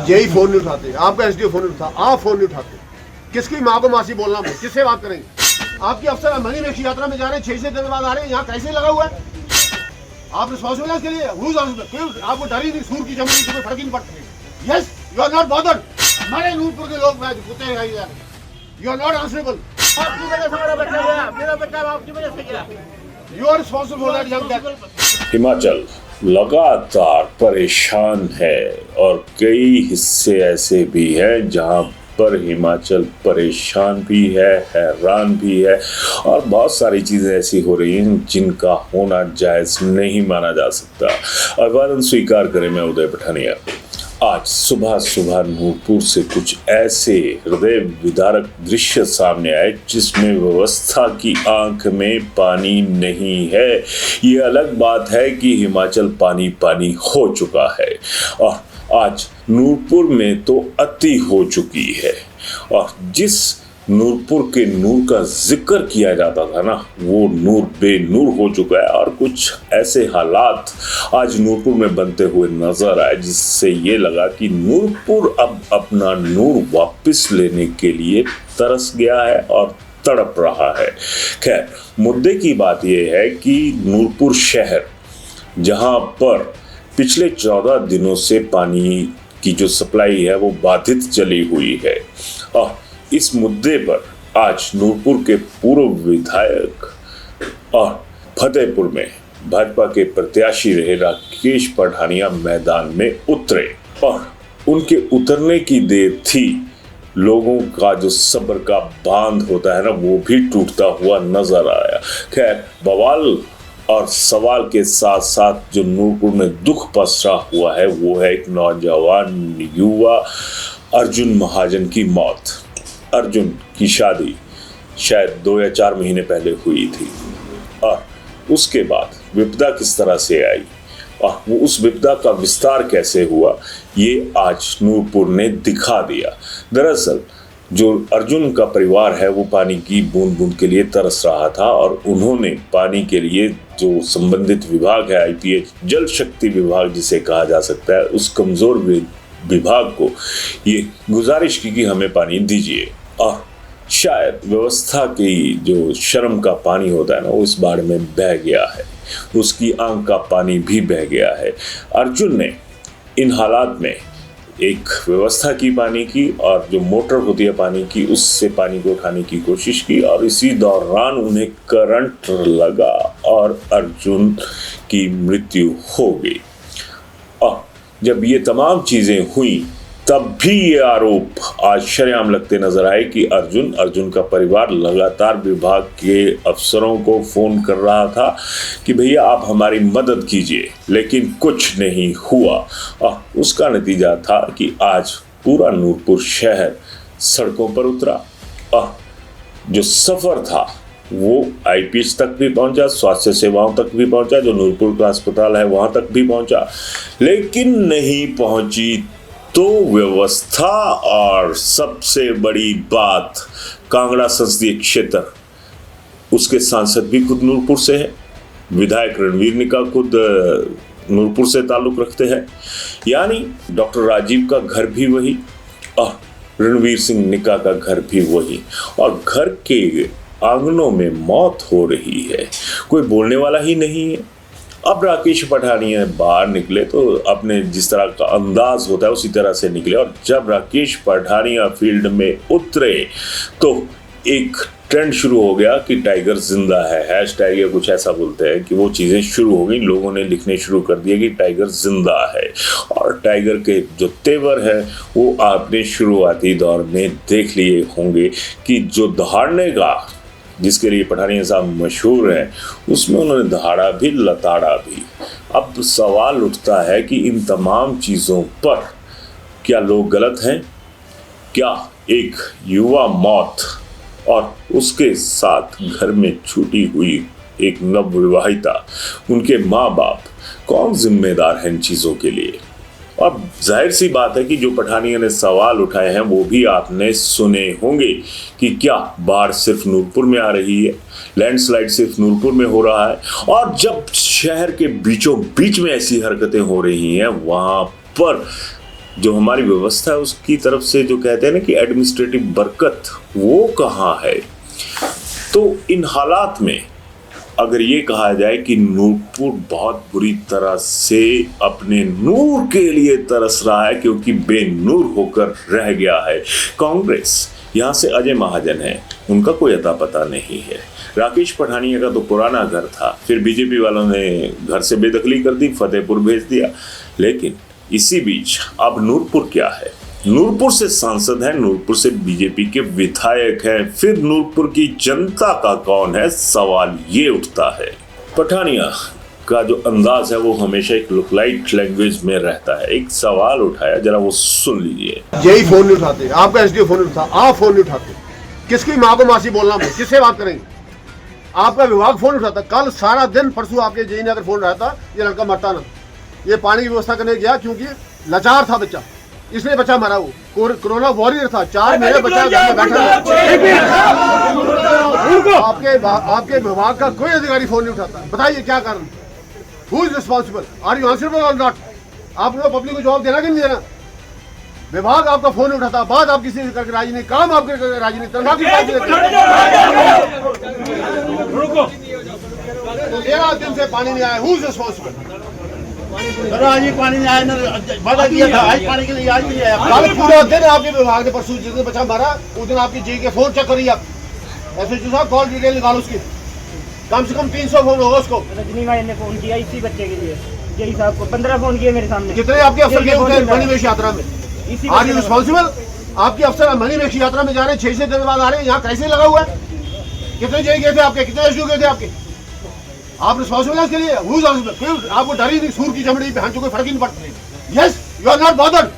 यही फोन नहीं उठाते, आपका एसडीओ फोन नहीं उठा, आप फोन नहीं उठाते, किसकी माँ को मासी बोलना, किससे बात करेंगे? आपके अफसर मणिमहेश यात्रा में जा रहे हैं, 6 दिन बाद आ रहे हैं, यहाँ कैसे लगा हुआ है? आप रिस्पॉन्सिबल है इसके लिए? क्यों आपको डर ही नहीं? सूर की चमड़ी से कोई फर्क ही नहीं पड़ता। Yes, you are not bothered. हमारे नूरपुर के लोग कुत्ते हैं, यू आर नॉट आंसरेबल। आपकी वजह से मेरा बच्चा गया, मेरा बच्चा आपकी वजह से गया। You are responsible for that young death. Himachal लगातार परेशान है और कई हिस्से ऐसे भी हैं जहां पर हिमाचल परेशान भी है, हैरान भी है और बहुत सारी चीज़ें ऐसी हो रही हैं जिनका होना जायज़ नहीं माना जा सकता। अभिवादन स्वीकार करें, मैं उदय पठानिया। आज सुबह सुबह नूरपुर से कुछ ऐसे हृदय विदारक दृश्य सामने आए जिसमें व्यवस्था की आंख में पानी नहीं है। ये अलग बात है कि हिमाचल पानी पानी हो चुका है और आज नूरपुर में तो अति हो चुकी है और जिस नूरपुर के नूर का जिक्र किया जाता था ना, वो नूर बेनूर हो चुका है और कुछ ऐसे हालात आज नूरपुर में बनते हुए नजर आए जिससे ये लगा कि नूरपुर अब अपना नूर वापस लेने के लिए तरस गया है और तड़प रहा है। खैर, मुद्दे की बात यह है कि नूरपुर शहर, जहां पर पिछले 14 दिनों से पानी की जो सप्लाई है वो बाधित चली हुई है और इस मुद्दे पर आज नूरपुर के पूर्व विधायक और फतेहपुर में भाजपा के प्रत्याशी रहे राकेश पठानिया मैदान में उतरे और उनके उतरने की देर थी। लोगों का जो सब्र का बांध होता है ना, वो भी टूटता हुआ नजर आया। खैर, बवाल और सवाल के साथ साथ जो नूरपुर में दुख पसरा हुआ है वो है एक नौजवान युवा अर्जुन महाजन की मौत। अर्जुन की शादी शायद 2 या 4 महीने पहले हुई थी और उसके बाद विपदा किस तरह से आई और वो उस विपदा का विस्तार कैसे हुआ, ये आज नूरपुर ने दिखा दिया। दरअसल जो अर्जुन का परिवार है वो पानी की बूंद बूंद के लिए तरस रहा था और उन्होंने पानी के लिए जो संबंधित विभाग है, आईपीएच जल शक्ति विभाग जिसे कहा जा सकता है, उस कमज़ोर विभाग को ये गुजारिश की कि हमें पानी दीजिए और शायद व्यवस्था की जो शर्म का पानी होता है ना, वो इस बाढ़ में बह गया है, उसकी आंख का पानी भी बह गया है। अर्जुन ने इन हालात में एक व्यवस्था की पानी की और जो मोटर होती है पानी की, उससे पानी को उठाने की कोशिश की और इसी दौरान उन्हें करंट लगा और अर्जुन की मृत्यु हो गई। और जब ये तमाम चीज़ें हुई तब भी ये आरोप आज शरेआम लगते नजर आए कि अर्जुन का परिवार लगातार विभाग के अफसरों को फ़ोन कर रहा था कि भैया आप हमारी मदद कीजिए, लेकिन कुछ नहीं हुआ और उसका नतीजा था कि आज पूरा नूरपुर शहर सड़कों पर उतरा और जो सफ़र था वो आईपीएच तक भी पहुंचा, स्वास्थ्य सेवाओं तक भी पहुंचा, जो नूरपुर का अस्पताल है वहां तक भी पहुंचा, लेकिन नहीं पहुंची तो व्यवस्था। और सबसे बड़ी बात, कांगड़ा संसदीय क्षेत्र, उसके सांसद भी खुद नूरपुर से है, विधायक रणवीर निका खुद नूरपुर से ताल्लुक रखते हैं, यानी डॉक्टर राजीव का घर भी वही और रणवीर सिंह निका का घर भी वही और घर के आंगनों में मौत हो रही है, कोई बोलने वाला ही नहीं है। अब राकेश पठानिया बाहर निकले तो अपने जिस तरह का अंदाज होता है उसी तरह से निकले और जब राकेश पठानिया फील्ड में उतरे तो एक ट्रेंड शुरू हो गया कि टाइगर जिंदा है, हैशटैग या कुछ ऐसा बोलते हैं कि वो चीज़ें शुरू हो गई, लोगों ने लिखने शुरू कर दिया कि टाइगर जिंदा है और टाइगर के जो तेवर है वो आपने शुरुआती दौर में देख लिए होंगे कि जो दहाड़ने का जिसके लिए पठानिया साहब मशहूर हैं, उसमें उन्होंने दहाड़ा भी लताड़ा भी। अब सवाल उठता है कि इन तमाम चीज़ों पर क्या लोग गलत हैं? क्या एक युवा मौत और उसके साथ घर में छूटी हुई एक नवविवाहिता, उनके माँ बाप, कौन जिम्मेदार है इन चीज़ों के लिए? अब जाहिर सी बात है कि जो पठानिया ने सवाल उठाए हैं वो भी आपने सुने होंगे कि क्या बाढ़ सिर्फ नूरपुर में आ रही है, लैंडस्लाइड सिर्फ नूरपुर में हो रहा है, और जब शहर के बीचों बीच में ऐसी हरकतें हो रही हैं वहाँ पर जो हमारी व्यवस्था है उसकी तरफ से जो कहते हैं ना कि एडमिनिस्ट्रेटिव बरकत, वो कहाँ है। तो इन हालात में अगर ये कहा जाए कि नूरपुर बहुत बुरी तरह से अपने नूर के लिए तरस रहा है क्योंकि बेनूर होकर रह गया है। कांग्रेस यहाँ से अजय महाजन है, उनका कोई अता पता नहीं है। राकेश पठानिया का तो पुराना घर था, फिर बीजेपी वालों ने घर से बेदखली कर दी, फतेहपुर भेज दिया। लेकिन इसी बीच अब नूरपुर क्या है? नूरपुर से सांसद है, नूरपुर से बीजेपी के विधायक हैं, फिर नूरपुर की जनता का कौन है? सवाल ये उठता है। पठानिया का जो अंदाज है वो हमेशा एक लुकलाइट लैंग्वेज में रहता है। एक सवाल उठाया, जरा वो सुन लीजिए। यही फोन नहीं उठाते, आपका एसडीओ फोन नहीं उठा, आप फोन नहीं उठाते, किसकी माँ को मासी बोलना, किससे बात करेंगे? आपका विभाग फोन उठाता। कल सारा दिन परसों आपके जेई ने अगर फोन रहता, ये लड़का मरता ना। ये पानी की व्यवस्था करने गया क्योंकि लाचार था बच्चा, इसलिए बच्चा मरा। वो कोरोना वॉरियर था, 4 महीने बच्चा घर में बैठा। आपके विभाग का कोई अधिकारी फोन नहीं उठाता। बताइए क्या कारण? Who is responsible? Are you answerable और नॉट? आप लोग पब्लिक को जवाब देना कि नहीं देना? विभाग आपका फोन नहीं उठाता, बात आप किसी करके राजी नहीं, काम आपके करके राजी नहीं, तनख्वाह की बात नहीं। 13 दिन से पानी नहीं आया। Who is responsible? आज ही पानी नहीं आया ना, वादा किया था आज पानी के लिए, आज नहीं आया। कल पूरा दिन आपके विभाग ने, परसों जिस दिन बच्चा मारा उस दिन आपकी जी के फोन चेक करिए आप। एसएचओ साहब कॉल डिटेल निकालो उसकी, कम से कम 300 फोन होगा उसको। रजनी भाई ने फोन किया इसी बच्चे के लिए, जेई साहब को 15 फोन किए मेरे सामने। कितने आपके अफसर गए उठे मणिमहेश यात्रा में? Are you responsible? आपके अफसर मणिमहेश यात्रा में जा रहे हैं, 6 दिन बाद आ रहे हैं, यहाँ कैसे लगा हुआ है? कितने जेई गए थे आपके? कितने एसडीओ गए थे आपके? आप रिस्पॉन्सिबल है इसके लिए? Who is responsible? आपको डर ही नहीं, सूर की चमड़ी पे कोई फर्क ही नहीं पड़ता। Yes, you are not bothered,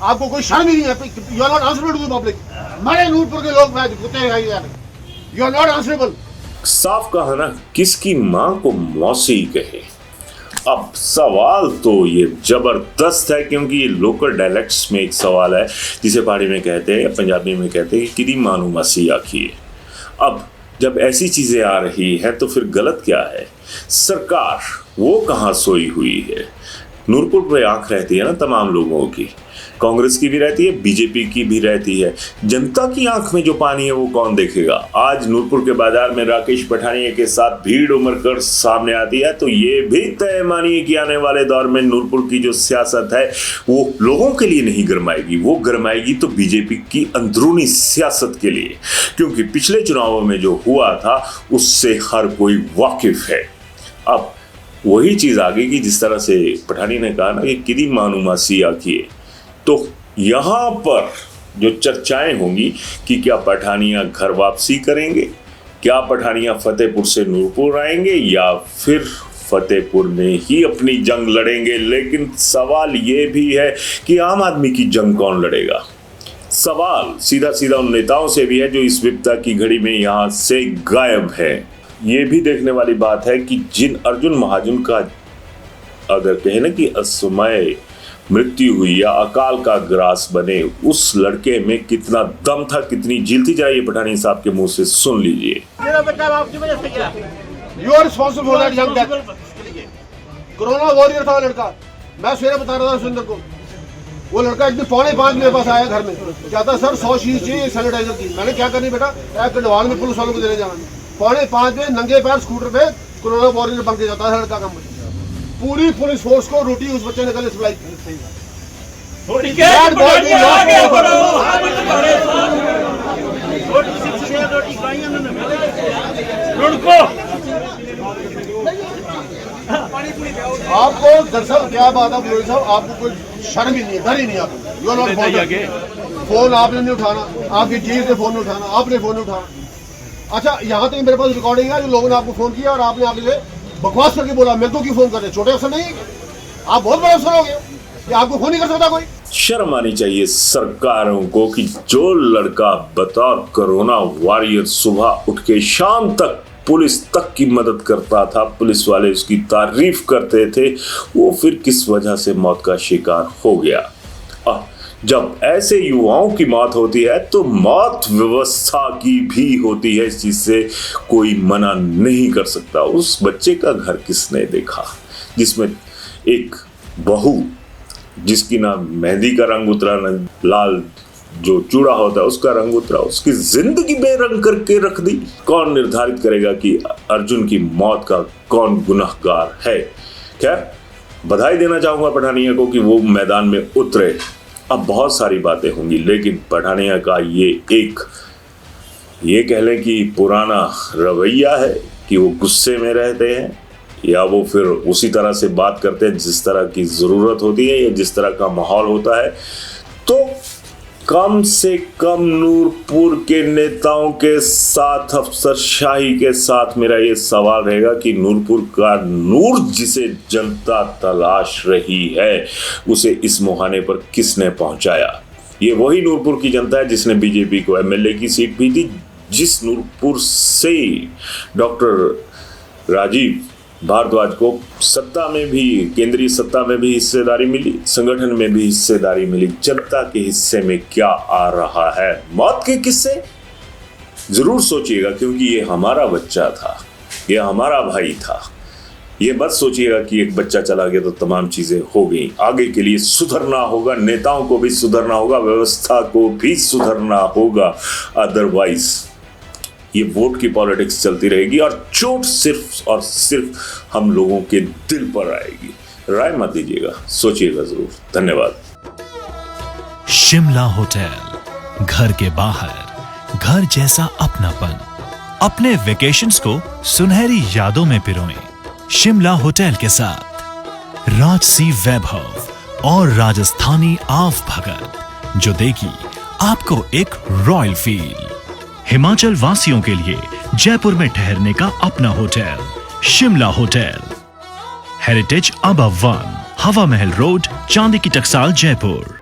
आपको कोई शर्म ही नहीं है। You are not answerable to the public. हमारे नूरपुर के लोग कुत्ते हैं, यू आर नॉट आंसरेबल। साफ कहा ना, किसकी मां को मौसी कहे। अब सवाल तो ये जबरदस्त है क्योंकि ये लोकल डायलेक्ट्स में एक सवाल है जिसे पहाड़ी में कहते हैं या पंजाबी में कहते हैं कि किदी मानू मसी आखिए। अब जब ऐसी चीजें आ रही है तो फिर गलत क्या है? सरकार वो कहाँ सोई हुई है? नूरपुर पे आंख रहती है ना तमाम लोगों की, कांग्रेस की भी रहती है, बीजेपी की भी रहती है। जनता की आंख में जो पानी है वो कौन देखेगा? आज नूरपुर के बाजार में राकेश पठानिया के साथ भीड़ उमड़ कर सामने आती है तो ये भी तय मानिए कि आने वाले दौर में नूरपुर की जो सियासत है वो लोगों के लिए नहीं गरमाएगी, वो गरमाएगी तो बीजेपी की अंदरूनी सियासत के लिए, क्योंकि पिछले चुनावों में जो हुआ था उससे हर कोई वाकिफ है। अब वही चीज आ गई कि जिस तरह से पठानी ने कहा ना कि किदी मानू मासी आखिए, तो यहाँ पर जो चर्चाएं होंगी कि क्या पठानिया घर वापसी करेंगे, क्या पठानिया फतेहपुर से नूरपुर आएंगे या फिर फतेहपुर में ही अपनी जंग लड़ेंगे। लेकिन सवाल ये भी है कि आम आदमी की जंग कौन लड़ेगा? सवाल सीधा सीधा उन नेताओं से भी है जो इस विपदा की घड़ी में यहाँ से गायब है। ये भी देखने वाली बात है कि जिन अर्जुन महाजन का अगर कहे ना कि असमय मृत्यु हुई या अकाल का ग्रास बने, उस लड़के में कितना दम था, कितनी जील थी, जरा ये पठानी साहब के मुंह से सुन लीजिए। मेरा बच्चा आपकी वजह से गया। You are responsible for that young death. Corona warrior था वो लड़का। मैं सवेरे बता रहा था सुंदर को, वो लड़का एक दिन 4:45 मेरे पास आया घर में, कहता सर 100 शीशी चाहिए सैनिटाइजर की। मैंने क्या करनी बेटा, कंडवाल में पुलिस वालों को देने जाना। 4:45 में नंगे पैर स्कूटर पे कोरोना वॉरियर बन के जाता है लड़का का। पूरी पुलिस फोर्स को रोटी उस बच्चे ने कल सप्लाई की। आपको दरअसल क्या बात है फिरोज साहब, आपको कोई शर्म ही नहीं है, डर ही नहीं है आपको। You are not bothered. Phone आपने नहीं उठाना, आपकी चीज ने फोन नहीं उठाना, आपने फोन नहीं उठाना। अच्छा, यहाँ तक मेरे पास रिकॉर्डिंग है, जो लोगों ने आपको फोन किया और आपने आगे से बकवास करके बोला मेरे को क्यों फोन कर रहे? छोटे अफसर नहीं, आप बहुत बड़े अफसर हो गए कि आपको फोन नहीं कर सकता कोई? शर्म आनी चाहिए सरकारों को कि जो लड़का बतौर कोरोना वॉरियर सुबह उठ के शाम तक पुलिस तक की मदद करता था, पुलिस वाले उसकी तारीफ करते थे, वो फिर किस वजह से मौत का शिकार हो गया। जब ऐसे युवाओं की मौत होती है तो मौत व्यवस्था की भी होती है, इस चीज से कोई मना नहीं कर सकता। उस बच्चे का घर किसने देखा जिसमें एक बहू जिसकी ना मेहंदी का रंग उतरा, ना लाल जो चूड़ा होता है उसका रंग उतरा, उसकी जिंदगी बेरंग करके रख दी। कौन निर्धारित करेगा कि अर्जुन की मौत का कौन गुनहगार है? खैर, बधाई देना चाहूंगा पठानिया को कि वो मैदान में उतरे। अब बहुत सारी बातें होंगी, लेकिन पठानिया का ये कह लें कि पुराना रवैया है कि वो गुस्से में रहते हैं, या वो फिर उसी तरह से बात करते हैं जिस तरह की ज़रूरत होती है या जिस तरह का माहौल होता है। तो कम से कम नूरपुर के नेताओं के साथ, अफसरशाही के साथ मेरा ये सवाल रहेगा कि नूरपुर का नूर जिसे जनता तलाश रही है, उसे इस मुहाने पर किसने पहुंचाया? ये वही नूरपुर की जनता है जिसने बीजेपी को एमएलए की सीट दी थी, जिस नूरपुर से डॉक्टर राजीव भारद्वाज को सत्ता में भी, केंद्रीय सत्ता में भी हिस्सेदारी मिली, संगठन में भी हिस्सेदारी मिली। जनता के हिस्से में क्या आ रहा है? मौत के किस्से जरूर सोचिएगा, क्योंकि ये हमारा बच्चा था, ये हमारा भाई था। ये मत सोचिएगा कि एक बच्चा चला गया तो तमाम चीजें हो गई। आगे के लिए सुधरना होगा, नेताओं को भी सुधरना होगा, व्यवस्था को भी सुधरना होगा। अदरवाइज ये वोट की पॉलिटिक्स चलती रहेगी और चोट सिर्फ और सिर्फ हम लोगों के दिल पर आएगी। राय मत दीजिएगा, सोचिएगा जरूर। धन्यवाद। शिमला होटल, घर के बाहर घर जैसा अपनापन। अपने वेकेशंस को सुनहरी यादों में पिरोएं शिमला होटल के साथ। राजसी वैभव और राजस्थानी आव भगत, जो देगी आपको एक रॉयल फील। हिमाचल वासियों के लिए जयपुर में ठहरने का अपना hotel, Shimla hotel. Heritage above 1, हवा महल रोड, चांदी की टकसाल, जयपुर।